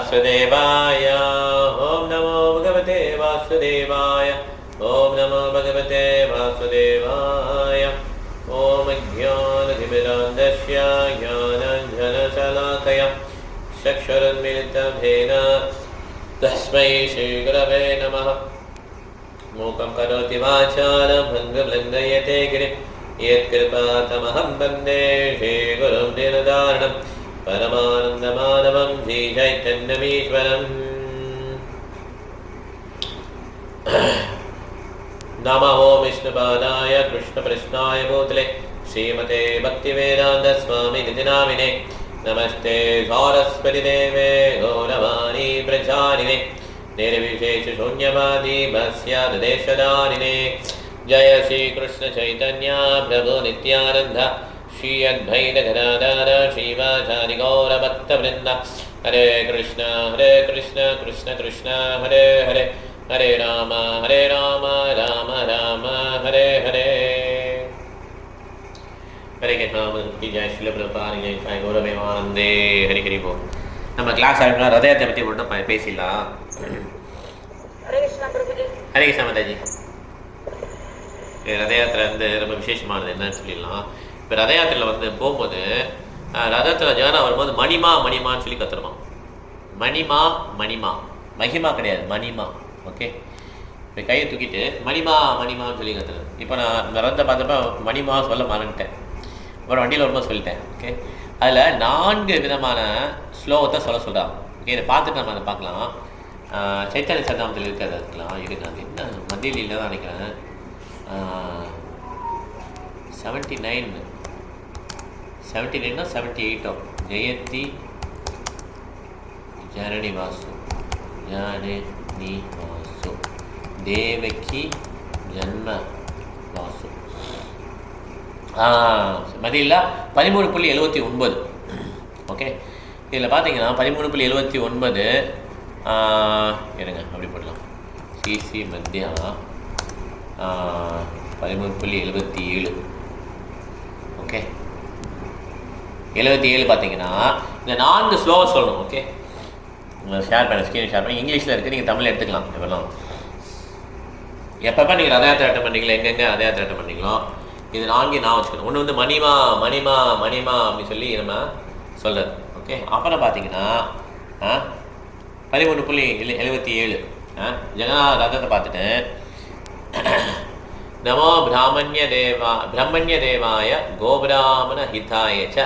वासुदेवाय ओम नमो भगवते वासुदेवाय ओम नमो भगवते वासुदेवाय ओम ज्ञानतिमिरान्धस्य ज्ञानाञ्जनशलाकया चक्षुरुन्मिलितं तस्मै श्रीगुरवे नमः। मूकं करोति वाचालं भङ्गभङ्गयते गिरिं यत्कृपातमहं वन्दे श्रीगुरुं दीनदारणं परमानन्दमाधवं श्रीचैतन्यमीश्वरम्। नमः विष्णुपादाय कृष्णप्रश्नाय भूतले श्रीमते भक्तिवेदान्तस्वामिनिधि नामिने नमस्ते सरस्वती देवे गौरवाणी प्रचारिणे निर्विशेषशून्यवादी भस्यादेशदारिणे। जय श्री कृष्ण चैतन्य प्रभु नित्यानंद श्री अद्वैत गदाधर श्रीवाचार्य गौरभक्तवृंद। हरे कृष्ण कृष्ण कृष्ण हरे हरे हरे राम राम राम हरे हरे। हरे कृष्ण की जय श्री प्रभुपाद जय साई गौरवानंदे हरि हरि बोल। நம்ம கிளாஸ் ஆரம்பிக்கலாம். ரதயாத்திரை பற்றி மட்டும் பேசிடலாம். ஹரே கிருஷ்ணா பிரபுஜி. ஹரே கிருஷ்ணா மாதாஜி. ரத யாத்திரை வந்து ரொம்ப விசேஷமானது என்னன்னு சொல்லிடலாம். இப்போ ரத யாத்திரையில் வந்து போகும்போது ரதத்தில் ஜெகனா வரும்போது மணிமான்னு சொல்லி கற்றுருவான். மணிமா மகிமா கிடையாது, மணிமா. ஓகே, இப்போ கையை தூக்கிட்டு மணிமான்னு சொல்லி கற்றுறது. இப்போ நான் இந்த ரதத்தை பார்த்தப்ப மணிமா சொல்ல மறந்துட்டேன். அப்புறம் வண்டியில் வரும்போது சொல்லிட்டேன். ஓகே, அதில் 4 விதமான ஸ்லோகத்தை சொல்கிறான். ஓகே, இதை பார்த்துட்டு நம்ம அதை பார்க்கலாம். சைத்தன்ய சதாமத்தில் இருக்கிறது இருக்கலாம். இருக்கு, அது என்ன மத்தியில் இல்லை தான் நினைக்கிறேன். 79 78 ஜெயந்தி ஜனனி வாசு தேவகி ஜன்ம வாசு. மதியில் 13.79. ஓகே, இதில் பார்த்தீங்கன்னா 13.79 இருங்க அப்படி போடலாம். சிசி மத்தியா 13.77. ஓகே, 77 பார்த்தீங்கன்னா இந்த 4 ஸ்லோவாக சொல்லணும். ஓகே, ஷேர் பண்ண ஸ்க்ரீன் ஷேர் பண்ணி இங்கிலீஷில் இருக்குது, நீங்கள் தமிழில் எடுத்துக்கலாம். இப்போலாம் எப்பப்போ நீங்கள் ரத யாத்திரை அட்டன் பண்ணீங்களோ, எங்கெங்கே ரத யாத்திரை அட்டன் பண்ணீங்களோ, இது 4 நான் வச்சுக்கணும். ஒன்று வந்து மணிமா அப்படின்னு சொல்லி நம்ம சொல்கிறது. ஓகே, அப்புறம் பார்த்தீங்கன்னா 13.77 ஜெகனா ரதத்தை பார்த்துட்டு நமோ பிரம்மண்ய தேவாய கோபிராமண ஹிதாய ச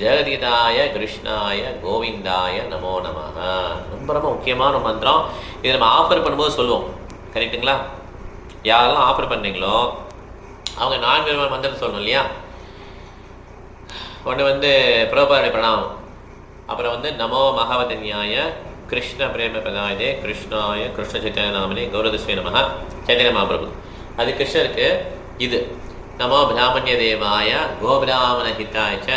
ஜெகதிதாய கிருஷ்ணாய கோவிந்தாய நமோ நமஹ. ரொம்ப ரொம்ப முக்கியமான மந்திரம். இதை நம்ம ஆஃபர் பண்ணும்போது சொல்லுவோம். கரெக்டுங்களா? யாரெல்லாம் ஆஃபர் பண்ணீங்களோ அவங்க 4 விதமான மந்திரம் சொல்லணும் இல்லையா? ஒன்று வந்து பிரபுபாதுடைய பிரணாமம், அப்புறம் வந்து நமோ மகாவதன்யாய கிருஷ்ண பிரேம பிரதாயதே கிருஷ்ணாய கிருஷ்ண சைத்தன்ய நாமனே கௌரதஸ்வே நமஹ சைத்தன்ய மகாபிரபு. அது கிருஷ்ணருக்கு. இது நமோ பிராமணிய தேவாய கோபிராமண ஹிதாய ச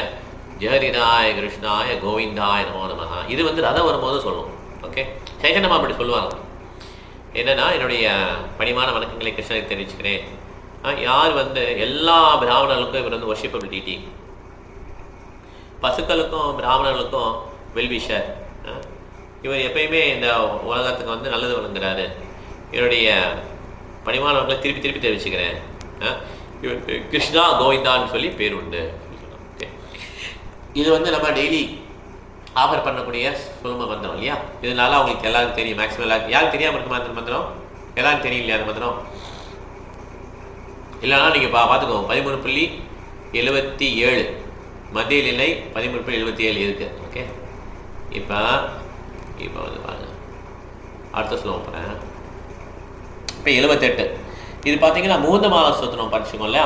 ஜெகதிதாய கிருஷ்ணாய கோவிந்தாய நமோ நமஹ. இது வந்து ரதம் வரும்போது சொல்லணும். ஓகே, சைத்தன்ய மகாபிரபு சொல்லுவாங்க. என்னன்னா, என்னுடைய பணிமான வணக்கங்களை கிருஷ்ணனுக்கு தெரிவிச்சுக்கிறேன். யார் வந்து எல்லா பிராமணர்களுக்கும் இவர் வந்து வர்ஷிப்பபிள் டிடி, பசுக்களுக்கும் பிராமணர்களுக்கும் வெல்விஷர், இவர் எப்பயுமே இந்த உலகத்துக்கு வந்து நல்லது வழங்குறாரு, இவருடைய பணிமானவர்களை திருப்பி தெரிவிச்சுக்கிறேன். இவர் கிருஷ்ணா கோவிந்தான்னு சொல்லி பேர் உண்டு. இது வந்து நம்ம டெய்லி ஆஃபர் பண்ணக்கூடிய சுலப மந்திரம் இல்லையா? இதனால அவங்களுக்கு எல்லாருக்கும் தெரியும். மேக்ஸிமம் எல்லாருக்கும். யாருக்கு தெரியாமல் இருக்குமா அந்த மந்திரம்? எல்லாருக்கும் தெரியும் இல்லையா அந்த மந்திரம்? இல்லைனா நீங்கள் பார்த்துக்கோங்க. 13.77 மத்திய நிலை 13.77 இருக்குது. ஓகே, இப்போ வந்து பாருங்க, அடுத்த ஸ்லோகம் போகிறேன். இப்போ 78 இது பார்த்தீங்கன்னா மூந்த மாத ஸ்தோத்திரம் படிச்சுக்கோங்கள.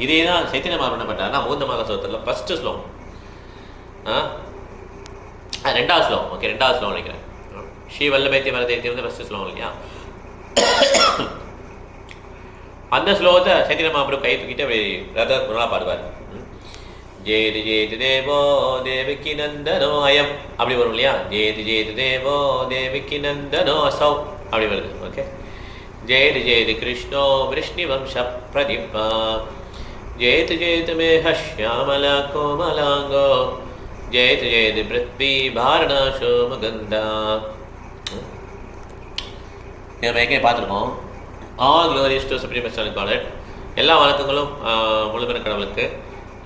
இதே தான் சைத்தன்ய மகாபிரபு என்ன பண்ணுறாருன்னா, மூந்த மாத ஸ்தோத்திரத்தில் ஃபஸ்ட்டு ஸ்லோகம், 2வது ஸ்லோகம். ஓகே, 2வது ஸ்லோகம் நினைக்கிறேன். ஸ்ரீ வல்லபேத்தி வரதேத்தி வந்து ஃபஸ்ட்டு ஸ்லோகம் இல்லையா? அந்த ஸ்லோகத்தை சைத்தன்ய மகாபிரபு கை தூக்கிட்டு அப்படி ரத குணலாக பாடுவார். ஜெயதி தேவோ தேவிக்கு நந்தனோ அயம் அப்படி வரும் இல்லையா? ஜெயதி தேவோ தேவிக்கு நந்தனோ அசௌ அப்படி வருது. ஓகே, ஜெயதி கிருஷ்ணோ விஷ்ணுவம்ச பிரதிபா ஜெயதி மேஹ ஷ்யாமல கோமலாங்கோ ஜெயதி ஜெயதி பிருத்வி பாரணாசோ முகந்தா. நம்ம எங்கேயும் பார்த்துருக்கோம். All glories to supreme personal God. எல்லா வழக்கங்களும் முழுமையான கடவுளுக்கு.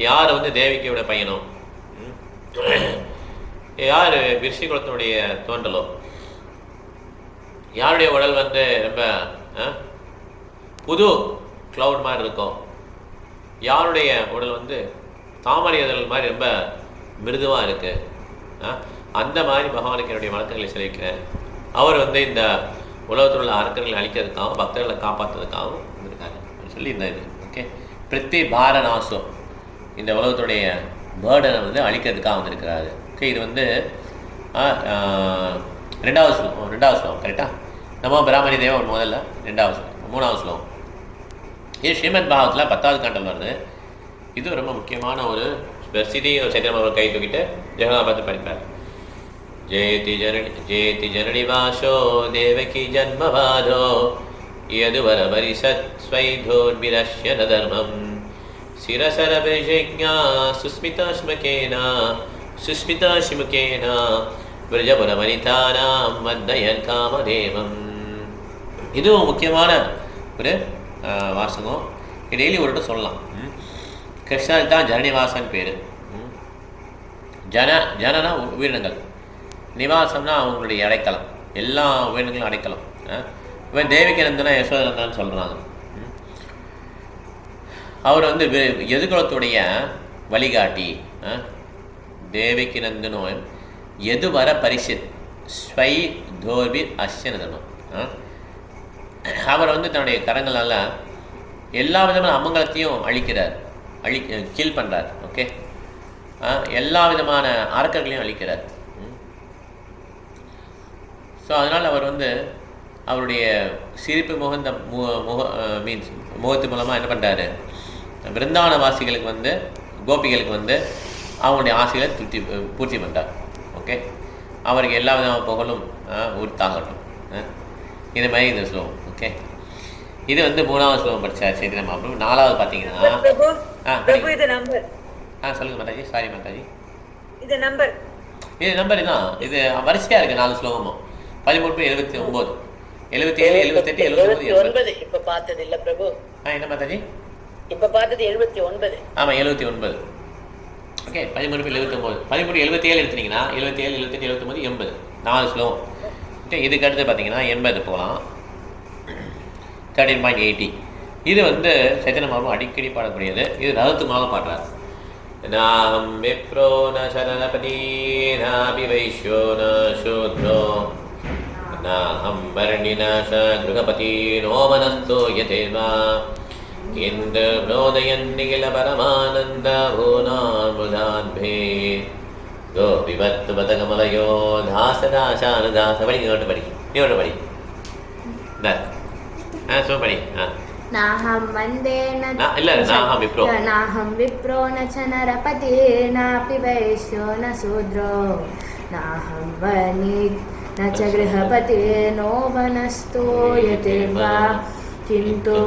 யார் வந்து தேவிகையோட பையனோ, யார் விருஷி குலத்தினுடைய தோன்றலோ, யாருடைய உடல் வந்து ரொம்ப புது க்ளவுட் மாதிரி இருக்கும், யாருடைய உடல் வந்து தாமரை இதழ் மாதிரி ரொம்ப மிருதுவாக இருக்குது, அந்த மாதிரி பகவானுக்கு என்னுடைய வழக்கங்களை செலுக்கிறேன். அவர் வந்து இந்த உலகத்தில் உள்ள அரக்கர்களை அழிக்கிறதுக்காகவும் பக்தர்களை காப்பாற்றுறதுக்காகவும் இருக்காரு சொல்லி இந்த இது ஓகே. பிருத்தி பாரநாசோ, இந்த உலகத்துடைய பேர்டனை வந்து அழிக்கிறதுக்காக வந்திருக்கிறாரு. ஓகே, இது வந்து ரெண்டாவது ஸ்லோகம் கரெக்டாக. நம்ம பிராமணி தேவன் முதல்ல, ரெண்டாவது ஸ்லோகம், மூணாவது ஸ்லோகம். இது ஸ்ரீமத் பாகவத்தில் 10வது காண்டல் வருது. இது ரொம்ப முக்கியமான ஒரு ஸ்பெசிடி. சைத்தன்ய அவர் கை தூக்கிட்டு ஜெகநாத பார்த்து படிப்பார். ஜெயதி ஜனனி வாசோ தேவகி ஜன்மவாதோ யதுவர பரிஷத் ஸ்வைதோர்பிரஷ்ய தர்மம் சிரசரபிஜஞா சுஸ்மிதாஸ்முகேன விரஜபுர வனிதானாம் வந்தயன் காமதேவம். இதுவும் முக்கியமான ஒரு வாசகம். டெய்லி ஒரு இடம் சொல்லலாம். கிருஷ்ணருக்கு தான் ஜனனிவாசன் பேர். ஜனனா உயிரினங்கள், நிவாசம்னா அவங்களுடைய அடைக்கலம், எல்லா உயிரினங்களும் அடைக்கலம். இவன் தேவிக்கு நந்தனா யசோதனந்தான்னு சொல்கிறாங்க. அவர் வந்து எதுகுலத்துடைய வழிகாட்டி. தேவிக்கு நந்தனோ எது வர பரிஷத் ஸ்வை தோர்பி அஸ்யனதனம். அவர் வந்து தன்னுடைய கரங்களால் எல்லா விதமான அமங்கலத்தையும் அழிக்கிறார், கீல் பண்ணுறார். ஓகே, எல்லா விதமான அரக்கர்களையும் அழிக்கிறார். ஸோ அதனால் அவர் வந்து அவருடைய சிரிப்பு முகந்த மீன்ஸ் முகத்து மூலமாக என்ன பண்ணுறாரு, பிருந்தாவன வாசிகளுக்கு வந்து கோபிகளுக்கு வந்து அவங்களுடைய ஆசைகளை பூர்த்தி பண்ணுறார். ஓகே, அவருக்கு எல்லா விதமான புகழும் உரித்தாகட்டும். இது மாதிரி இந்த ஸ்லோகம். ஓகே, இது வந்து 3வது ஸ்லோகம் படித்தார் சைத்தன்ய மகாபிரபு. 4வது பார்த்தீங்கன்னா சொல்லுங்கள் மாதாஜி. சாரி மாதாஜி, இது நம்பர் தான். இது வரிசையாக இருக்குது 4 ஸ்லோகமும். 13, 79, 77, 78, 79. இப்ப பார்த்தது இல்ல பிரபு. என்ன மாதாஜி? இப்ப பார்த்தது 79. ஆமாம் 79. ஓகே, 13, 79, 13, 77 எடுத்துட்டீங்கன்னா 77, 78, 79, 80, 4 ஸ்லோகம். ஓகே, இதுக்கு அடுத்து பார்த்தீங்கன்னா 80 போகலாம். 13.80. இது வந்து சைத்தன்ய மகாபிரபு அடிக்கடி பாடக்கூடியது. இது ரதத்துமாக பாடுறார். நாஹம் விப்ரோ ந சரணபதி நாபி வைஷ்யோ ந சூத்ரோ நாஹம் வர்ணின ச கிருஹபதி நோ மனஸ்தோ யதேவா இந்திரோதயன் நிகில பரமானந்த பூனாமுதாத்பே தோ விபத்து பதகமலயோ தாசதாசானுதாச. படி, நீ ஒன்று படி. படி. नाहं वन्दे नाहं विप्रो न च नरपतिर्नापि वैश्यो न शूद्रो नाहं वनि न च गृहपतिर्नो वनस्तो यतिर्वा किन्तु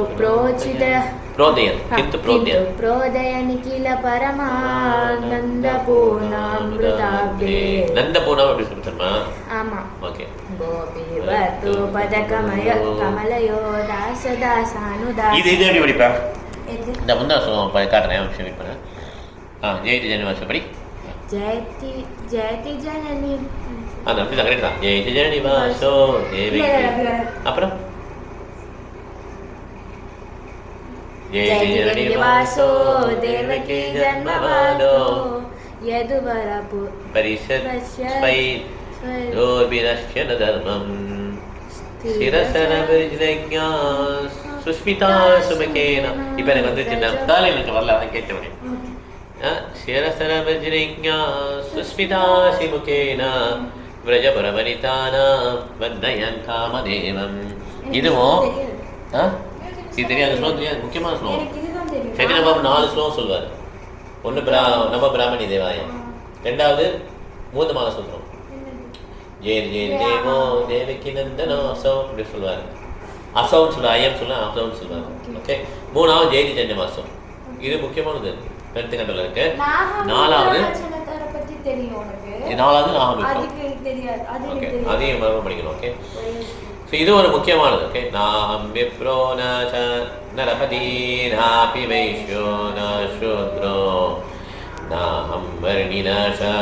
प्रोदय निखिल परमानन्दपूर्णामृताब्दे. நந்தபூர்ணம் எப்படி சொல்லுமா? ஆமா. ஓகே. கோபிவத்து பதகமய கமலயோ தாசதாசானுதாச. இது எப்படி படிப்பா? இந்த முன்னா சொல்லுவோம், காட்டுறேன். விஷயம் வெயிட் பண்ண. ஜெயதி ஜனனி படி. ஜெயதி ஜனனி. அப்படி தான் கரெக்ட் தான். ஜெயதி ஜனனி வாசோ தேவி. அப்புறம் जय जय निवासो देवकी जन्मवादो यदुवरपु परिषद स्वै दोर्बिरश्य धर्मं शिरसरविज्ञा सुस्मिता सुमुखेन. இப்போ எனக்கு வந்து சின்ன தாலே எனக்கு வரல, அத கேட்டவனே. शिरसरविज्ञा सुस्मिता सुमुखेन व्रजपुरवनिताना वन्दयन् कामदेवं. இதுவும் இது தெரியாது ஸ்லோகம், தெரியாது. முக்கியமான ஸ்லோகம். சைத்தன்ய பாபு 4 ஸ்லோகம் சொல்வார். ஒன்று நம்ம பிராமணி தேவாயம், 2வது மூர்த்த மால சூத்திரம், ஜெய ஜெய தேவோ தேவகி நந்தனோ அசோ அப்படி சொல்வார். அசோன்னு சொல்லுவார், ஐயம் சொல்ல அசோன்னு சொல்லுவார். ஓகே, 3வது ஜெயதி ஜன்ய மாசம். இது முக்கியமானது. 10th கண்டல இருக்கு. 4வது தெரியும் உனக்கு. நாலாவது நாகம் அதுக்கு தெரியாது. அது ஓகே, தெரியாது. அதையும் மறுபடியும் படிக்கணும். ஓகே, ஸோ இது ஒரு முக்கியமானது. ஓகே, நாம் விப்ரோ நரபதி நாபி வைஷ்யோ ந சூத்ரோ நாஹம் வர்ணி ந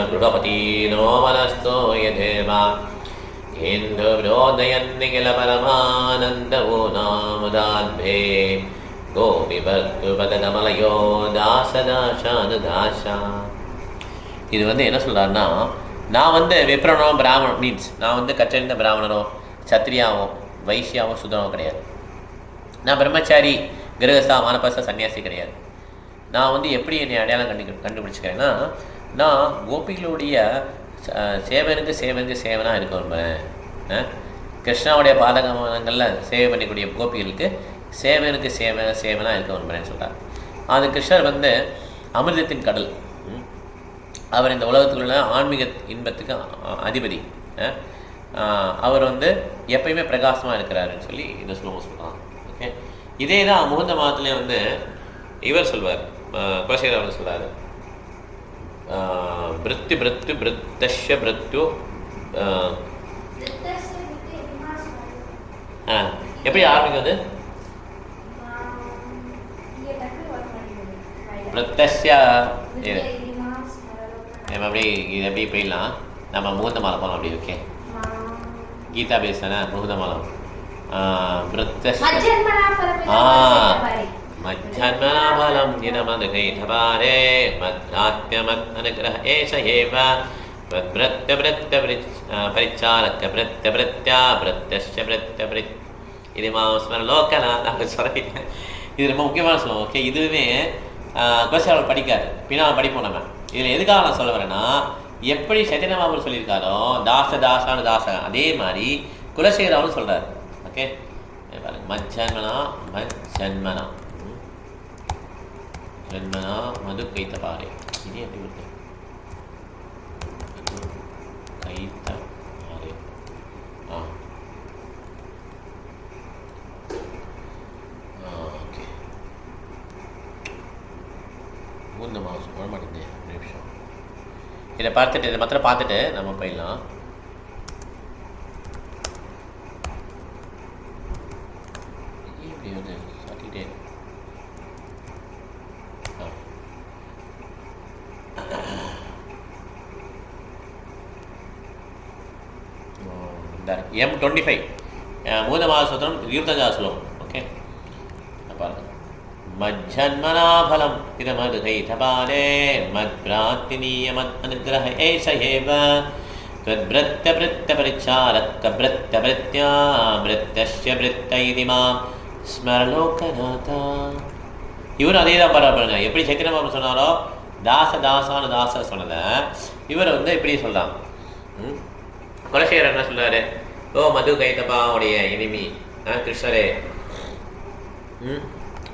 கிருஹபதி நோ மனஸ்தோ யதேவா இந்து விரோதயன் நிகில பரமானந்தவோ நாமதாத்பே கோபி பக்து பதகமலயோ தாசதாசானுதாசா. இது என்ன சொல்கிறாருன்னா, நான் விப்ரனோ பிராமணன் மீன்ஸ் நான் கற்றறிந்த பிராமணனோ சத்திரியாவோ வைசியாவோ சுதனோ கிடையாது. நான் பிரம்மச்சாரி கிரகஸ்தா மானபஸ்த சன்னியாசி கிடையாது. நான் எப்படி என்னை அடையாளம் கண்டுபிடிச்சிக்கிறேன்னா, நான் கோபிகளுடைய சேவனுக்கு சேவனாக இருக்க விரும்புகிறேன். கிருஷ்ணாவுடைய பாதகமனங்களில் சேவை பண்ணக்கூடிய கோபிகளுக்கு சேவனுக்கு சேவனாக இருக்க விரும்புகிறேன்னு சொல்கிறார். அது கிருஷ்ணர் அமிர்தத்தின் கடல். அவர் இந்த உலகத்துக்குள்ள ஆன்மீக இன்பத்துக்கு அதிபதி. அவர் எப்பயுமே பிரகாசமாக இருக்கிறாருன்னு சொல்லி இந்த ஸ்லோகம் சொல்லலாம். ஓகே, இதே தான் முகுந்த மாதத்துலேயே இவர் சொல்வார், குலசேகர் அவர் சொல்கிறார், பிருத்தி பிருத்து பிருத்தஷ்ய பிருத்து. எப்படி ஆரம்பிக்குது? பிருத்தஷ்யா நம்ம எப்படி போயிடலாம், நம்ம முகுந்த மாலை போகலாம் அப்படி. ஓகே, கீதா பேஸ் தானே முகுந்த மாலம். மஜ்ஜன்மனாபலம் தினமதுகைதபாரே மத்ராத்யமத் அனுகிரஹ ஏஷ ஏவ பிரத்ய பிரத்ய பரிச்சாரக்க பிரத்ய பிரத்யா பிரத்யஸ்ய பிரத்ய பரி. இது ஸ்மரலோக்கனா நாங்கள் சொல்லிட்டேன். இது ரொம்ப முக்கியமான சொல்லுவோம். ஓகே, இதுவுமே குலசேகர் படிக்காது, பின்னால் படிப்போம் நம்ம. இதில் எதுக்காக நான் சொல்ல வரேன்னா, எப்படி சைத்தன்ய மகாபிரபு சொல்லியிருக்காரோ தாசானு தாசகன், அதே மாதிரி குலசேகர் அவரும் சொல்கிறார். ஓகே, பாருங்க, மஜ்ஜன்மனா மஜ்ஜன்மனா ஜன்மனா மது கைத்த பாரே. இது எப்படி வருது? கைத்த பாரே. ஓகே, மூணு மாதம் போட மாட்டேங்குது. நிமிஷம் இதை பார்த்துட்டு இதை மாத்திரம் பார்த்துட்டு நம்ம போயிடலாம். இப்படி சாட்டிகிட்டே M25 மூணு மாதம் 25 ஸ்லோகம். ஓகே, பாருங்க. மஜ்ஜன்மனாபலம் இதமதுகைதபாலே மத்பிராத்தினீயமத் அனுகிரஹ ஏஷ ஏவ த்வத்ப்ரத்ய ப்ரத்ய பரிச்சாரக்க ப்ரத்ய ப்ரத்யா ப்ரத்யஸ்ய ப்ரத்ய இதி மாம் ஸ்மரலோகநாதா. இவரும் அதே தான் பாருங்க. எப்படி சைத்தன்ய மகாபிரபு சொன்னாரோ தாசானு தாச சொன்னதை இவர் இப்படி சொல்லலாம். குலசேகர் என்ன சொல்றாரு? ஓ மது கைதபாவுடைய இனிமி கிருஷ்ணரே,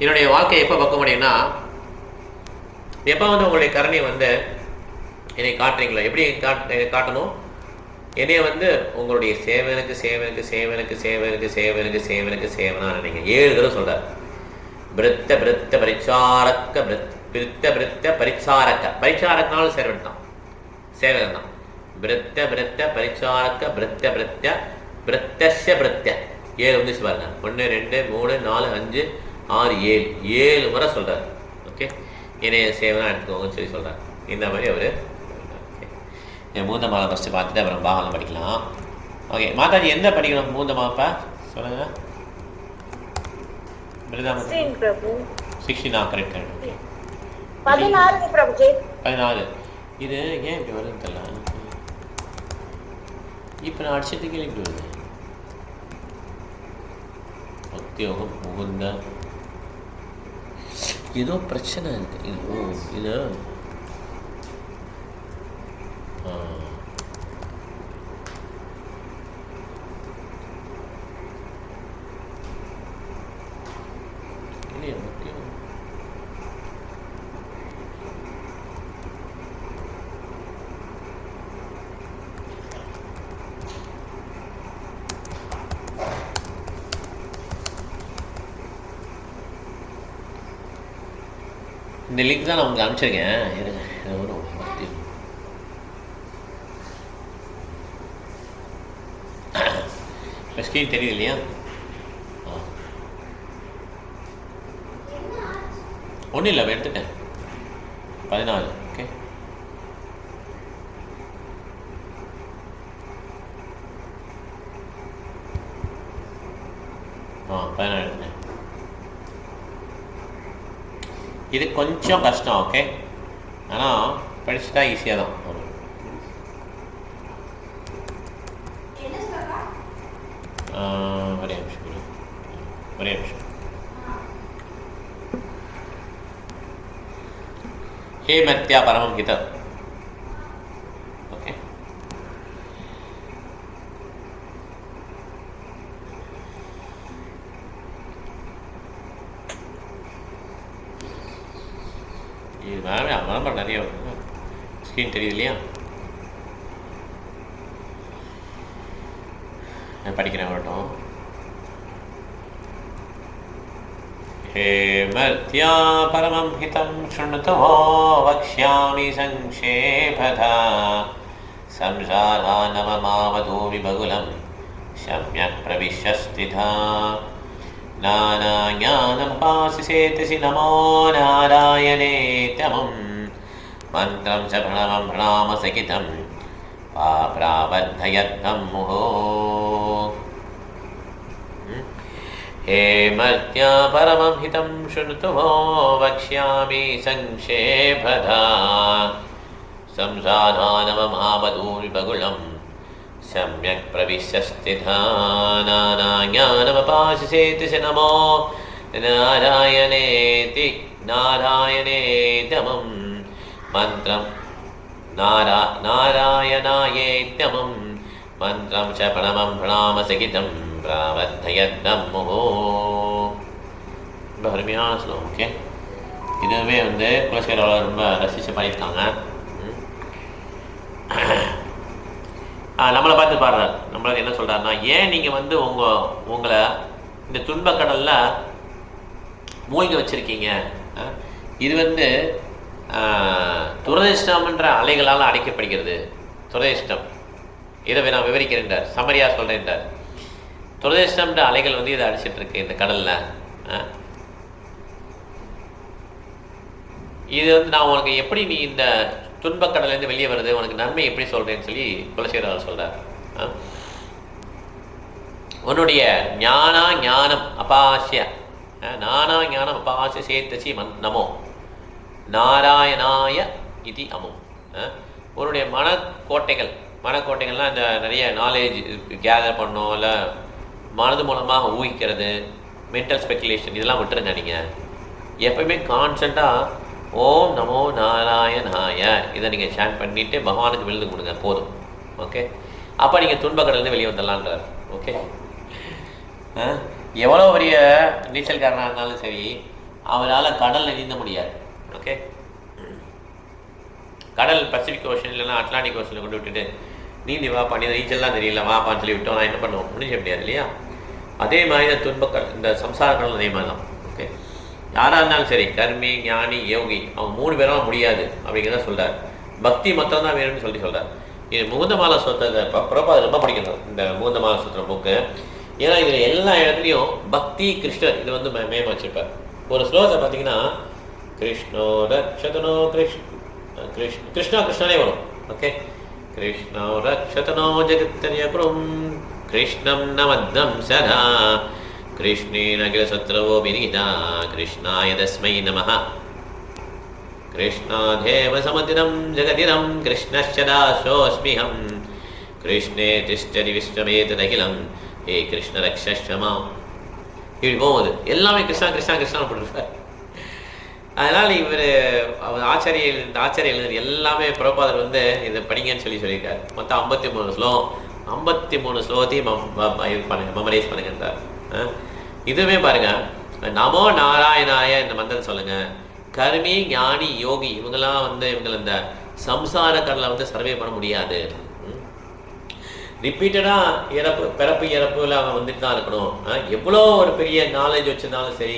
என்னுடைய வாழ்க்கையை எப்போ பக்க முடியும்னா, எப்போ உங்களுடைய கருணை என்னை காட்டுறீங்களோ, எப்படி காட்டணும்? என்னைய உங்களுடைய சேவனுக்கு சேவனுக்கு சேவனுக்கு சேவனுக்கு சேவனுக்கு சேவனுக்கு சேவனா நினைங்க. 7 தடவை சொல்றார். பிருத்த பிருத்த பரிச்சாரக்க பிருத்த பிருத்த பரிச்சாரக்க, பரிச்சாரக்கனாலும் சேவன் தான், சேவகன் தான். பிருத்த பிருத்த பரிச்சாரக்க பிருத்த பிருத்த பிருத்தஸ்ய பிருத்த 7 வந்துச்சு பாருங்க. 1 2 3 4 5 6 7 முறை சொல்றாரு. ஓகே, இணைய சேவனா எடுத்துக்கோங்கன்னு சொல்லி சொல்றாரு. இந்த மாதிரி அவர் மூந்த மாலை ஃபஸ்ட்டு பார்த்துட்டு அப்புறம் பாகலாம் படிக்கலாம். ஓகே, மாதாஜி எந்த படிக்கணும்? மூந்த மாப்பா சொல்லுங்க. 16 கரெக்ட். 16 பிரபுஜி 16. இது ஏன் இப்படி வருதுன்னு தெரியல. இப்போ நான் அடிச்சதுக்கு இப்படி வருது. பக்தியோகம் முகுந்த ஏதோ பிரச்சனை இருக்கு. இது இல்லையா முக்கியம். இந்த லிங்க் தான் நான் உங்களுக்கு அனுப்பிச்சிருக்கேன். வரும். இப்போ ஸ்க்ரீன் தெரியுது இல்லையா? ஒன்றும் இல்லை, எடுத்துட்டேன். 14. ஓகே. ஆ 14 எடுத்துட்டேன். இது கொஞ்சம் கஷ்டம். ஓகே, ஆனால் படிச்சுட்டா ஈஸியாக தான். ஒரே நிமிஷம். हे मर्त्या परमं हितं. ओके, இது விளம்பரம் நிறைய ஸ்க்ரீன் தெரியுது இல்லையா? நான் படிக்கிறேன் வரட்டும். हे मर्त्या परमं हितं शृणुतो वक्ष्यामि संक्षेपधा संसारानवमावधूमि बगुलं सम्यक् प्रविश्य स्थिता नानाज्ञानमुपासिसेतसि नमो नारायणेत्यमुं मन्त्रं च प्रणवं प्रणामसहितं प्राबद्धयद्धं मुहो हे मर्त्या परमं हितं शृणुतो वक्ष्यामि संक्षेपधा संसारानवमावधूमि बगुलं सम्यक् प्रविश्य स्थिता नानाज्ञानमपासिसेतसि नमो नारायणेत्यमुं मन्त्रं नारायणायेत्यमुं मन्त्रं च प्रणवं प्रणामसहितं प्रावद्धयद्धं मुहो. ரொம்ப அருமையான ஸ்லோகம். ஓகே, இதுவே குலசேகரவாளர் ரொம்ப ரசித்து பண்ணியிருக்காங்க. நம்மளை பார்த்து பாடுறார். நம்மளுக்கு என்ன சொல்கிறாருன்னா, ஏன் நீங்கள் உங்களை இந்த துன்பக்கடலில் மூழ்கி வச்சுருக்கீங்க? இது துரதிஷ்டம்ன்ற அலைகளால் அடைக்கப்படுகிறது. துரதிஷ்டம் இதை நான் விவரிக்கிறேன்றார், சமரியா சொல்கிறேன்றார். துரதிஷ்டம்ன்ற அலைகள் இதை அடிச்சிட்ருக்கு இந்த கடலில். இது நான் உனக்கு எப்படி நீ இந்த துன்பக்கடலேருந்து வெளியே வருது, உனக்கு நன்மை எப்படி சொல்கிறேன்னு சொல்லி குலசேகரர் சொல்கிறார். உன்னுடைய ஞானம் அபாசிய சேத்தசி நமோ நாராயணாய இதி அமும். உன்னுடைய மனக்கோட்டைகள்லாம் இந்த நிறைய நாலேஜ் கேதர் பண்ணோம், இல்லை மனது மூலமாக ஊகிக்கிறது, மென்டல் ஸ்பெக்குலேஷன், இதெல்லாம் விட்டுருங்க. நீங்கள் எப்பவுமே கான்ஸ்டண்ட்டாக ஓம் நமோ நாராயணாய இதை நீங்கள் சேன் பண்ணிவிட்டு பகவானுக்கு விழுந்து கொடுங்க, போதும். ஓகே, அப்போ நீங்கள் துன்பக்கடலேருந்து வெளியே வந்துடலான்றார். ஓகே, எவ்வளோ பெரிய நீச்சல்காரனாக இருந்தாலும் சரி, அவரால் கடலில் நீந்த முடியாது. ஓகே, கடல் பசிபிக் ஓஷன் இல்லைன்னா அட்லாண்டிக் ஓஷனில் கொண்டு விட்டுட்டு நீந்தி வாப்பா, நீ நீச்சல்லாம் தெரியல வாப்பான்னு சொல்லி விட்டோம், நான் என்ன பண்ணுவோம், முடிஞ்ச முடியாது இல்லையா? அதே மாதிரி தான் இந்த சம்சார கடல் அதே மாதிரி தான். ஓகே, யாராக இருந்தாலும் சரி, கர்மி ஞானி யோகி, அவங்க 3 பேரும் முடியாது அப்படிங்கிறத சொல்கிறார். பக்தி மொத்தம் தான் வேணும்னு சொல்கிறார். இது முகுந்தமாலா சூத்திரத்தை பிரபாத் ரொம்ப பிடிக்கணும், இந்த முகுந்தமாலா சூத்திரம் புக்கு. ஏன்னா இதில் எல்லா இடத்துலையும் பக்தி கிருஷ்ணர் இது மேம் வச்சுருப்பார். ஒரு ஸ்லோகத்தை பார்த்தீங்கன்னா கிருஷ்ணோ ரக்ஷதனோ கிருஷ்ணா கிருஷ்ணனே வரும். ஓகே, கிருஷ்ணோ ரக்ஷதனோ ஜெகத்தன்யகுரும் கிருஷ்ணம் நமத்னம் சதா கிருஷ்ணேன அகில சத்ரவோ வினிதா கிருஷ்ணாய தஸ்மை நமஹ கிருஷ்ணாதேவ சமதிரம் ஜெகதிரம் கிருஷ்ணஸ்சதாசோஸ்மிஹம் கிருஷ்ணே திஷ்டதி விஸ்வமேததகிலம் ஹே கிருஷ்ண ரக்ஷஸ்வமா. இப்படி போகுது, எல்லாமே கிருஷ்ணா கிருஷ்ணா கிருஷ்ணா போட்டுருப்பார். அதனால் அவர் ஆச்சாரியர் எல்லாமே பிரபாதர் இதை படிங்கன்னு சொல்லியிருக்கார். மொத்தம் 53 ஸ்லோகத்தையும் இது பண்ணுங்க, மெமரைஸ் பண்ணுங்கன்றார். இதுவே பாருங்க, நமோ நாராயணாய இந்த மந்திரம் சொல்லுங்க. கர்மி ஞானி யோகி இவங்கெல்லாம் இவங்களை இந்த சம்சார கடலை சர்வே பண்ண முடியாது. ரிப்பீட்டடாக பிறப்பு இறப்புல அவன் வந்துட்டு தான் இருக்கணும். எவ்வளோ ஒரு பெரிய நாலேஜ் வச்சிருந்தாலும் சரி,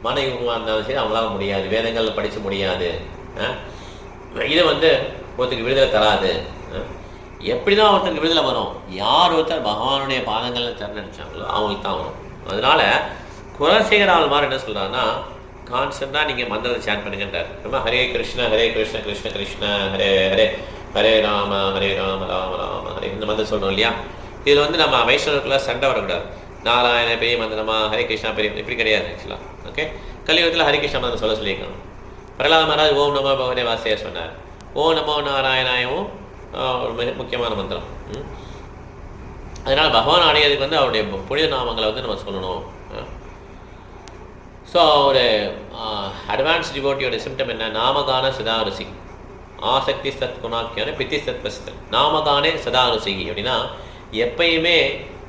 மன யுகமாக இருந்தாலும் சரி, அவங்களால முடியாது. வேதங்கள் படிக்க முடியாது. இது ஒருத்தருக்கு விடுதலை தராது. எப்படி தான் ஒருத்தருக்கு விடுதலை வரும்? யார் ஒருத்தர் பகவானுடைய பாதங்களில் திறனடிச்சாங்களோ அவங்களுக்கு தான் வரும். அதனால குலசேகர ஆழ்வார் என்ன சொல்கிறாருன்னா, கான்ஸ்டன்ட்டாக நீங்கள் மந்திரத்தை சேன் பண்ணுங்கன்றார். ரொம்ப ஹரே கிருஷ்ண கிருஷ்ண கிருஷ்ண ஹரே ஹரே ஹரே ராம ராம ராம ஹரே இந்த மந்திரம் சொல்கிறோம் இல்லையா? இதில் வந்து நம்ம வைஷ்ணவருக்குள்ள சண்டை வரக்கூடாது. நாராயண பெரிய மந்திரமா, ஹரே கிருஷ்ணா பெரிய, இப்படி கிடையாது ஆக்சுவலாக. ஓகே, கலியுகத்தில் ஹரே கிருஷ்ணா மந்திரம் சொல்லியிருக்காங்க. பிரகலாத மகாராஜ் ஓம் நமோ பகவதே வாசையா சொன்னார். ஓம் நமோ நாராயணாயவும் ஒரு மிக முக்கியமான மந்திரம். அதனால் பகவான் அடையிறதுக்கு வந்து அவருடைய புனித நாமங்களை வந்து நம்ம சொல்லணும். ஸோ ஒரு அட்வான்ஸ் டிவோட்டியோட சிம்டம் என்ன? நாமகான சதாருசி ஆசக்தி சத் குணாக்கியான பித்தி சத் பஸ்தல். நாமகானே சதாருசிகி அப்படின்னா எப்பயுமே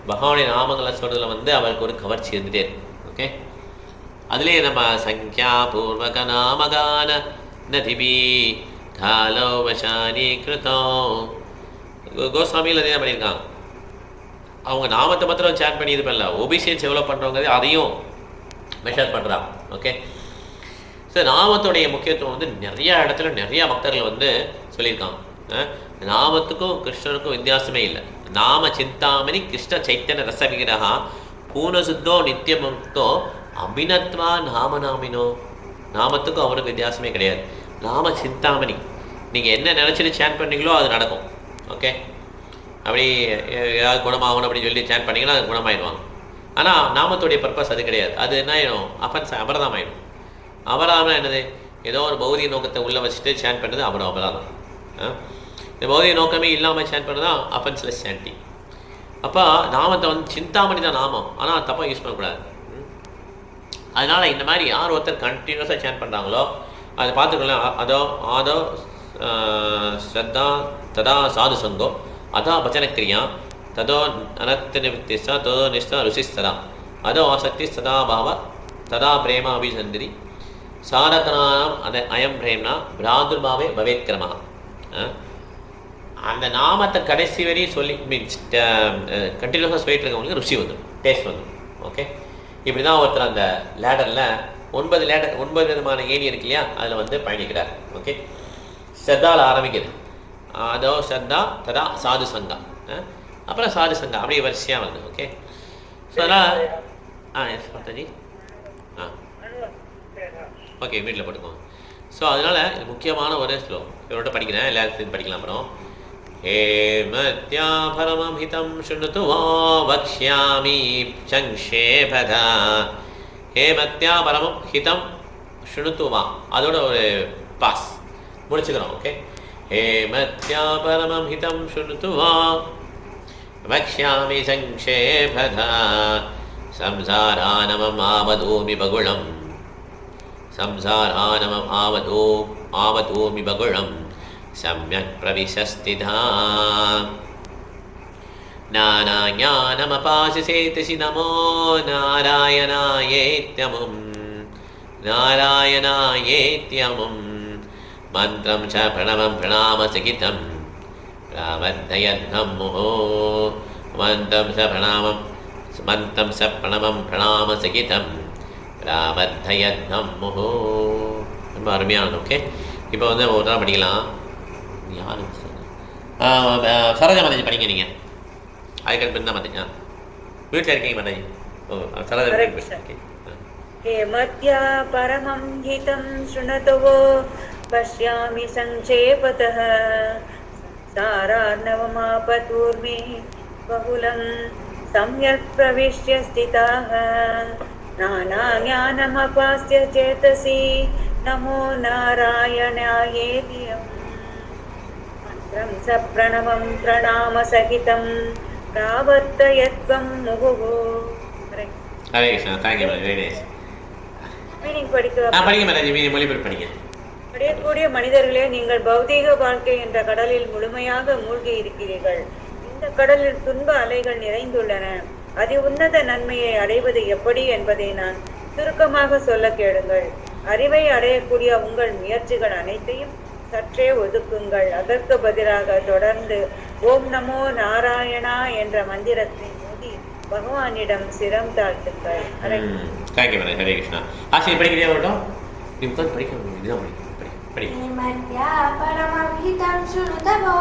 பகவானுடைய நாமங்களை சொல்கிறதுல வந்து அவருக்கு ஒரு கவர்ச்சி இருந்துகிட்டே இருக்கு. ஓகே, அதுலேயே நம்ம சங்கியா பூர்வக நாமகான நதிபி காலோ வசானி கிருத்தம் கோஸ்வாமியில் அதே பண்ணியிருக்காங்க. அவங்க நாமத்தை மாத்திரம் சேட் பண்ணி இது பண்ணல, ஒபிஷியன்ஸ் எவ்வளோ பண்ணுறவங்க அதையும் மெஷர் பண்ணுறாங்க. ஓகே, ஸோ நாமத்துடைய முக்கியத்துவம் வந்து நிறையா இடத்துல நிறையா பக்தர்கள் வந்து சொல்லியிருக்காங்க. நாமத்துக்கும் கிருஷ்ணனுக்கும் வித்தியாசமே இல்லை. நாம சிந்தாமணி கிருஷ்ண சைத்தன்ய ரசவிகிரகா பூர்ணசுத்தோ நித்தியமுக்தோ அபிநத்வா நாமநாமினோ. நாமத்துக்கும் அவனுக்கு வித்தியாசமே கிடையாது. நாம சிந்தாமணி, நீங்கள் என்ன நினச்சிட்டு சேன் பண்ணீங்களோ அது நடக்கும். ஓகே, அப்படி ஏதாவது குணமாகணும் அப்படின்னு சொல்லி சேன் பண்ணிங்கன்னா அது குணமாயிடுவாங்க. ஆனால் நாமத்துடைய பர்பஸ் அது கிடையாது. அது என்ன ஆகிடும்? அபராதம் ஆகிடும். அபராதம் என்னது? ஏதோ ஒரு பௌதிக நோக்கத்தை உள்ளே வச்சுட்டு சேன் பண்ணுறது அபராதம். இந்த பௌதிக நோக்கமே இல்லாமல் சேன் பண்ணுறது தான் அஃபென்ஸ்லெஸ் சாண்டிங். அப்போ நாமத்தை வந்து சிந்தாமணி தான் நாமம், ஆனால் தப்பாக யூஸ் பண்ணக்கூடாது. அதனால் இந்த மாதிரி யார் ஒருத்தர் கண்டினியூஸாக சேன் பண்ணுறாங்களோ அதை பார்த்துக்கலாம். ஆதோ ஸ்ரத்தா ததா சாது சங்கோ அதா பச்சனக்கிரியா ததோ அனர்த்த நிவர்த்திஸ்தா ததோ நிஷ்டா ருசிஸ்ததா அதோ ஆசக்தி சதா பாவ ததா பிரேம அபிசந்திரி சாதகனாம் அயம் பிரேம்னா பிராதுர்பாவே பவேத்கிரமா. அந்த நாமத்தை கடைசி வரையும் சொல்லி மீன்ஸ் கண்டினியூஸாக சொல்லிட்டு இருக்கவங்களுக்கு ருசி வந்துடும், டேஸ்ட் வந்துடும். ஓகே, இப்படி தான் ஒருத்தர் அந்த லேடரில் 9 விதமான ஏணி இருக்கு இல்லையா, அதில் வந்து பயணிக்கிறார். ஓகே, ஸ்ரத்தாவில் ஆரம்பிக்குது. அதோ ஸ்ரத்தா ததா சாது சங்கா, அப்புறம் சாது சங்கா, அப்படியே வரிசையாக வருது. ஓகே, ஸோ அதனால் எஸ் மாதாஜி ஓகே வீட்டில் போட்டுக்கோங்க. ஸோ அதனால் இது முக்கியமான ஒரு ஸ்லோகம் இவரோட படிக்கிறேன், எல்லாத்தையும் படிக்கலாம். அப்புறம் ஹே மத்யா பரமம் ஹிதம் சுணுது வா வக்ஷ்யாமி சங்ஷேபதா. ஹே மத்யா பரமம் ஹிதம் சுணுது வா, அதோட ஒரு பாஸ் முடிச்சுக்கிறோம். ஓகே, ஹே மத்யா பரமம் ஹிதம் சுணுது வா வக்ஷ்யாமி சங்ஷேபதா சம்சாரானமம் ஆவதோமி பகுளம் சம்சாரானமம் ஆவதோமி பகுளம் சம்யக் பிரவிசஸ்திதா நானாஞானமபாசிசேதசி நமோ நாராயணாயேத்யமும் நாராயணாயேத்யமும் மந்திரம் ச பிரணவம் பிரணாமசகிதம் பிராவர்த்தயத்னம் முஹோ மந்திரம் ச பிரணவம் பிரணாமசகிதம் பிராவர்த்தயத்னம் முஹோ. ரொம்ப அருமையான. ஓகே, இப்போ வந்து ஒரு தடவை படிக்கலாம். யார் சரோஜா மாதாஜி படிங்க. நீங்கள் அதுக்கு பின் தான் மாதாஜி வீட்டில் இருக்கீங்க மாதாஜி. ஓ சரோஜா. ஹே மத்யா பரமம் ஹிதம் ஸ்ருணதோ பஷ்யாமி சஞ்சேபதः சாரார்ணவமாபதூர்மி பகுலம் சம்யக் பிரவிஷ்ய ஸ்திதாः நானா ஞானமபாஸ்ய சேதசி நமோ நாராயணாயேத்யம் மந்திரம் ச பிரணவம் பிரணாமசகிதம் பிராவர்த்தயத்வம் முகுஹு. Hare Krishna. Thank you madam, very nice. Meaning படிக்க படிங்க மேடம், மொழிபெயர்ப்பு படிங்க. அடையக்கூடிய மனிதர்களே, நீங்கள் பௌதீக வாழ்க்கை என்ற கடலில் முழுமையாக மூழ்கி இருக்கிறீர்கள். இந்த கடலில் துன்ப அலைகள் நிறைந்துள்ளன. அதி உன்னத நன்மையை அடைவது எப்படி என்பதை நான் சுருக்கமாக சொல்ல கேளுங்கள். அறிவை அடையக்கூடிய உங்கள் முயற்சிகள் அனைத்தையும் சற்றே ஒதுக்குங்கள். அதற்கு பதிலாக தொடர்ந்து ஓம் நமோ நாராயணா என்ற மந்திரத்தை மோதி பகவானிடம் சிரம் தாழ்த்துங்கள். Thank you madam. ஹரே கிருஷ்ணா. ஆசிரியர் படிக்கிறதே வரட்டும். நீ உட்காந்து படிக்க இதுதான் படிக்க படி. मत्या परमहितं श्रुतवो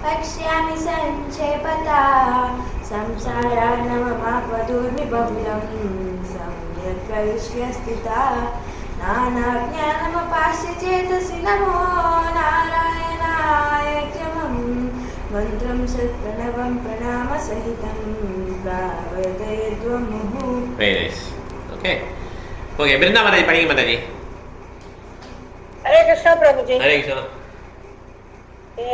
वक्ष्यामि सञ्क्षेपता संसारान्नमपापदुर्विबहुलं सम्यक् प्रविश्य स्थिता नानाज्ञानमपास्य चेतसि नमो नारायणाय मन्त्रं सत्प्रणवं प्रणामसहितं प्रावर्तयध्वं मुहुः. Very nice. Okay okay, Brinda Mataji படிங்க மாதாஜி. हरे कृष्णा प्रभु जी. ஹரே கிருஷ்ணா. हे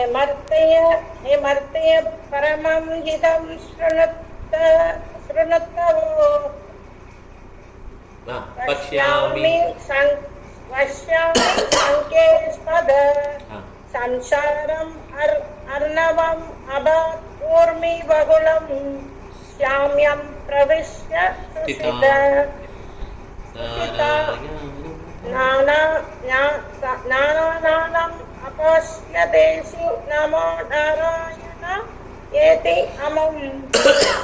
मर्तय परमं हितं शृणुतवो பக்ஷ்யாமि संकेस्पद संसारम् अर्णवम् अभूर्मि बहुलं श्याम्यं प्रविश्य नानानाम् अपश्यदेषु नमो नारायण एति अमुं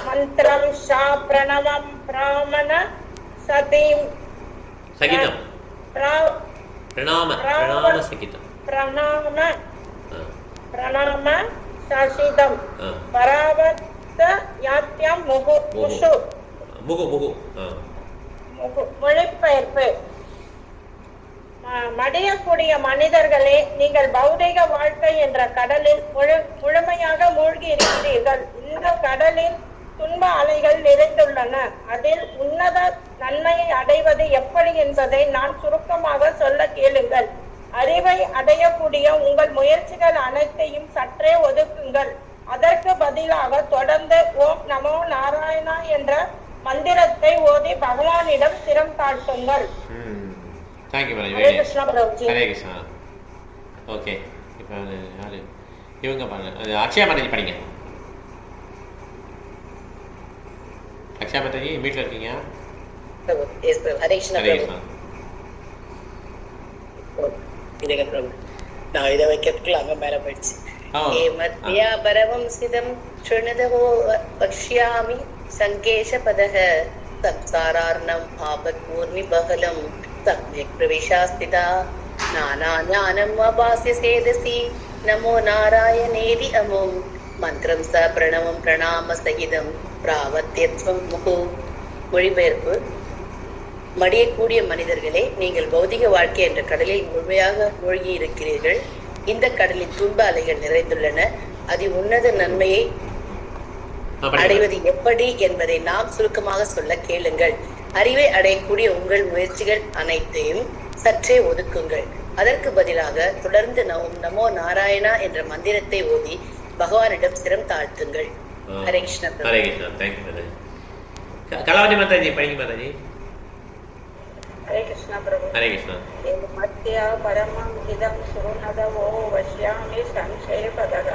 मन्त्रं सा प्रणवं प्रामण सतीं சகிதம் பிரணாம சகிதம் பிரணாம சசிதம் பராவர்த்த யாத்யம் முகு மொழிபெயர்ப்பு. மடியக்கூடிய மனிதர்களே, நீங்கள் பௌதிக வாழ்க்கை என்ற கடலில் முழுமையாக மூழ்கி இருக்கிறீர்கள். இந்த கடலில் துன்ப அலைகள் நிறைந்துள்ளன. அதில் உன்னத நன்மையை அடைவது எப்படி என்பதை நான் சுருக்கமாக சொல்ல கேளுங்கள். அறிவை அடையக்கூடிய உங்கள் முயற்சிகள் அனைத்தையும் சற்றே ஒதுக்குங்கள். அதற்கு பதிலாக தொடர்ந்து ஓம் நமோ நாராயணா என்ற மந்திரத்தை ஓதி பகவானிடம் சிரம் தாழ்த்துங்கள். ஹரே கிருஷ்ணா பிரபுஜி. ஹரே கிருஷ்ணா. ஓகே, இப்போ யாரு இவங்க பாருங்க, அக்ஷயா மாதாஜி படிங்க. அக்ஷயா மாதாஜி வீட்டில் இருக்கீங்க? ஹரே கிருஷ்ணா பிரபு. இதுங்க பிரபு, நான் இதை வைக்கிறதுக்குள்ள அங்கே மேலே போயிடுச்சு. மத்யா பரமம் சிதம் ஸ்ருணுதவோ வக்ஷ்யாமி சங்கேஷபதः சம்சாரார்ணம் ஆபத்பூர்மி பகலம் சம்யக் பிரவிஷாஸ்திதா நானாஞானம் அபாஸ்ய சேதசி நமோ நாராயணேதி அமும் மந்திரம் ச பிரணவம் பிரணாம சகிதம் பிராவத்யத்வம் முகு. மொழிபெயர்ப்பு. மடியக்கூடிய மனிதர்களே, நீங்கள் பௌதிக வாழ்க்கை என்ற கடலில் முழுமையாக மூழ்கி இருக்கிறீர்கள். இந்த கடலில் துன்ப அலைகள் நிறைந்துள்ளன. அதி உன்னத நன்மையை அடைவது எப்படி என்பதை நாம் சுருக்கமாக சொல்ல கேளுங்கள். அறிவை அடையக்கூடிய உங்கள் முயற்சிகள் அனைத்தையும் சற்றே ஒதுக்குங்கள். அதற்கு பதிலாக தொடர்ந்து நமோ நாராயணா என்ற மந்திரத்தை ஓதி பகவானிடம் சிரம் தாழ்த்துங்கள். ஹரே கிருஷ்ணா. ஹரே கிருஷ்ணா. தேங்க்யூ மாதாஜி. கலாவதி மாதாஜி படிங்க மாதாஜி. ஹரே கிருஷ்ணா பிரபு. ஹரே கிருஷ்ணா. மத்யா பரமம் இதம் சுருணதவோ வஷ்யாமி சங்கேபதः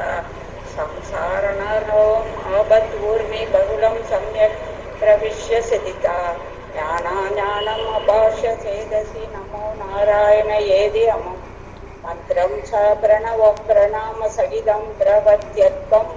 संसारणरोम आबद्धूर्मि बहुलं सम्यक् प्रविश्य सिद्धिता ज्ञानाज्ञानम् अभाष्य चेदसि नमो नारायण एति अमुं मन्त्रं च प्रणवं प्रणाम सहितं प्रवत्यत्वं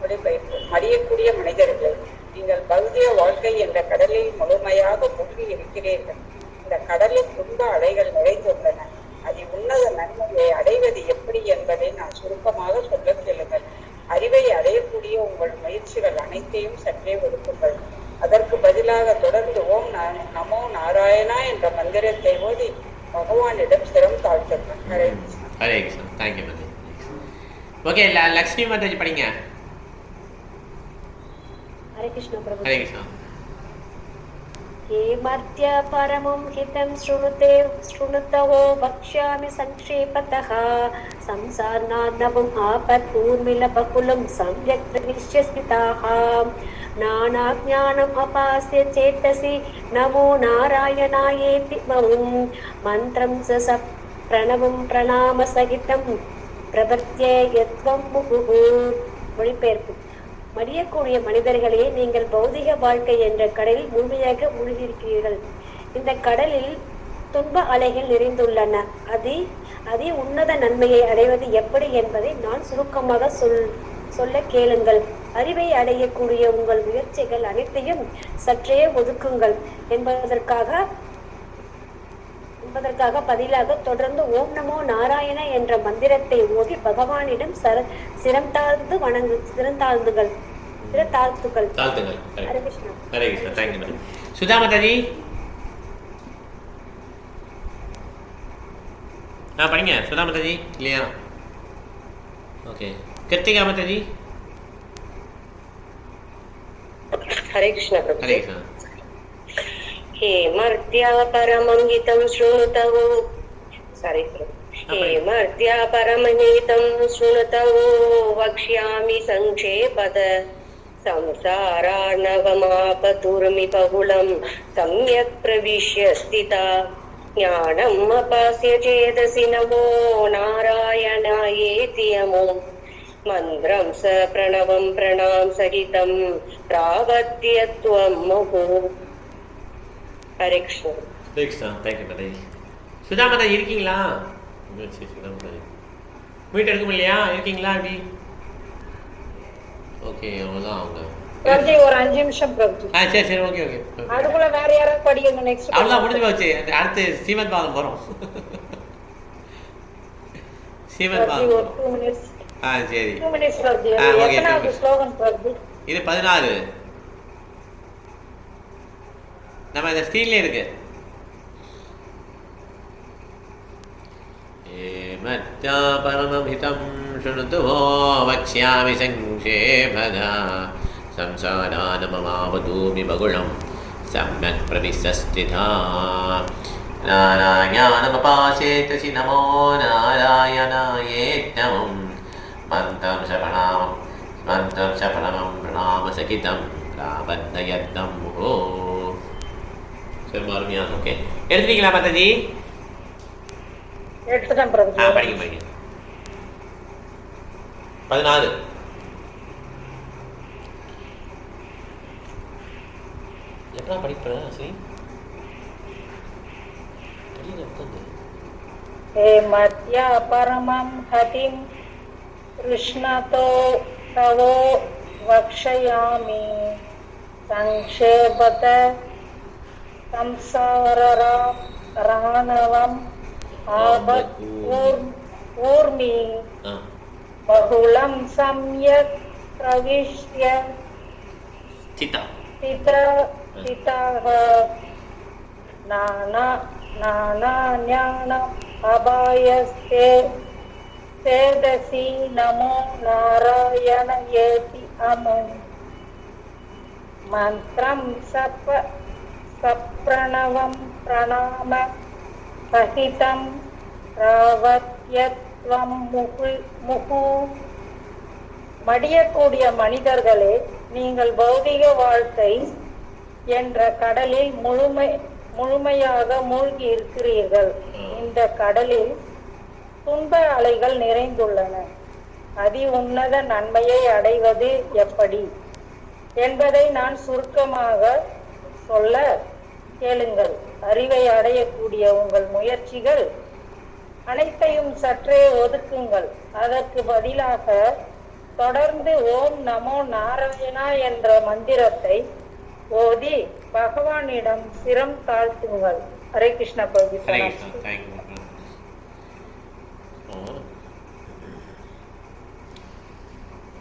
மொழிபெயர்ப்பு. மடியக்கூடிய மனிதர்களே, நீங்கள் பௌதிக வாழ்க்கை என்ற கடலில் முழுமையாக மூழ்கி இருக்கிறீர்கள். இந்த கடலில் துன்ப அலைகள் நிறைந்துள்ளன. அது உன்னத நன்மையை அடைவது எப்படி என்பதை நான் சுருக்கமாக சொல்ல கேளுங்கள். அறிவை அடையக்கூடிய உங்கள் முயற்சிகள் அனைத்தையும் சற்றே ஒதுக்குங்கள். அதற்கு பதிலாக தொடர்ந்து ஓம் நமோ நாராயணா என்ற மந்திரத்தை ஓதி பகவானிடம் சிரம் தாழ்த்துங்கள். ஹரே கிருஷ்ணா. ஹரே கிருஷ்ணா. தேங்க்யூ மாதாஜி. ஓகே, லக்ஷ்மி மாதாஜி படிங்க. हरे कृष्ण प्रभु. ஹரே கிருஷ்ணா. हे मर्त्य परमं हितं शृणुतवो वक्ष्यामि संक्षेपतः संसारार्णवम् आपत्पूर्मिलबहुलं सम्यक् प्रविश्य स्थिताः नानाज्ञानम् अपास्य चेतसि नमो नारायणायेति मन्त्रं स प्रणवं प्रणाम सहितं प्रवर्त्ययत्वं मुहुः. மொழிபெயர்ப்பு. மடியக்கூடிய மனிதர்களே, நீங்கள் பௌதிக வாழ்க்கை என்ற கடலில் முழுமையாக மூழ்கியிருக்கிறீர்கள். இந்த கடலில் துன்ப அலைகள் நிறைந்துள்ளன. அதி உன்னத நன்மையை அடைவது எப்படி என்பதை நான் சுருக்கமாக சொல்ல கேளுங்கள். அறிவை அடையக்கூடிய உங்கள் முயற்சிகள் அனைத்தையும் சற்றே ஒதுக்குங்கள் என்பதற்காக என்பதற்காக பதிலாக தொடர்ந்து ஓம் நமோ நாராயண என்ற மந்திரத்தை ஓதி பகவானிடம் சிரம் தாழ்த்துகள். ஹரே கிருஷ்ணா. ஹரே கிருஷ்ணா. Thank you madam. சுதா மாதாஜி படிங்க. சுதா மாதாஜி இல்லையா? ஓகே. கிருத்திகா மாதாஜி. हरे कृष्ण प्रभु. हरे कृष्ण. हे मर्त्या परमहितं शृणुतवो. सारी हे मर्त्या परमहितं शृणुतवो वक्ष्यामि संक्षेपद संसारार्णवमापतुर्मि बहुलं सम्यक् प्रविश्य स्थिता ज्ञानम् अपास्य चेदसि नमो नारायणायेति यमो मन्त्रं स प्रणवं प्रणाम सहितं प्रावत्यत्वं मुहु. हरे कृष्ण. ஹரே கிருஷ்ணா. தேங்க்யூ மாதாஜி. சுதா மாதாஜி இருக்கீங்களா? சுதா மாதாஜி மீட் எடுக்க இல்லையா? இருக்கீங்களா? அப்படி ஓகே. அவ்வளோதான் அவங்க ஒரு 5 நிமிஷம் பிரபு. சரி சரி. Okay okay. அதுக்குள்ள வேற யாராவது படிக்கணும். நெக்ஸ்ட் அவ்வளோதான் முடிஞ்சு போச்சு. அடுத்து ஸ்ரீமத் பாதம் போகிறோம். ஸ்ரீமத் பாதம் 2 மினிட்ஸ். சரி. 2 மினிட்ஸ் பிரபு. எத்தனாவது ஸ்லோகன் பிரபு? இது 16. நம்ம இந்த ஸ்க்ரீன்லேயே இருக்கு. मत्या परमहितं शृणुतु वक्ष्यामि संक्षेपदा संसारानममावधूमि बहुलं सम्यक् प्रविशस्थिता नारायणमपासेतसि नमो नारायणायेत्यमुं मन्त्रं च प्रणवं प्रणामसहितं प्राबद्धयत्नं मुहो. सर्वार्म्यां. ओके. எடுத்துட்டீங்களா மாதாஜி? எடுத்துட்டேன் பிரபு. படிங்க. 14. எப்படா படிப்பேன்? சரி. हे मत्या परमं हतिं कृष्णतो तवो वक्ष्यामि संक्षेपत संसारराणवम् ऊर्मि बहुलं सम्यक् प्रविश्य स्थितः नानाज्ञानम् अपायस्ते चेदसि नमो नारायणायेति अमुं मन्त्रं सप्रणवं प्रणाम सहितं प्रावत्यत्वं मुहु. மடியக்கூடிய மனிதர்களே, நீங்கள் பௌதிக வாழ்க்கை என்ற கடலில் முழுமையாக மூழ்கி இருக்கிறீர்கள். இந்த கடலில் துன்ப அலைகள் நிறைந்துள்ளன. அதி உன்னத நன்மையை அடைவது எப்படி என்பதை நான் சுருக்கமாக சொல்ல கேளுங்கள். அறிவை அடையக்கூடிய உங்கள் முயற்சிகள் அனைத்தையும் சற்றே ஒதுக்குங்கள். அதற்கு பதிலாக தொடர்ந்து ஓம் நமோ நாராயணா என்ற மந்திரத்தை ஓதி பகவானிடம் சிரம் தாழ்த்துங்கள். ஹரே கிருஷ்ண பிரபு. ஹரே கிருஷ்ணா. தேங்க்யூ.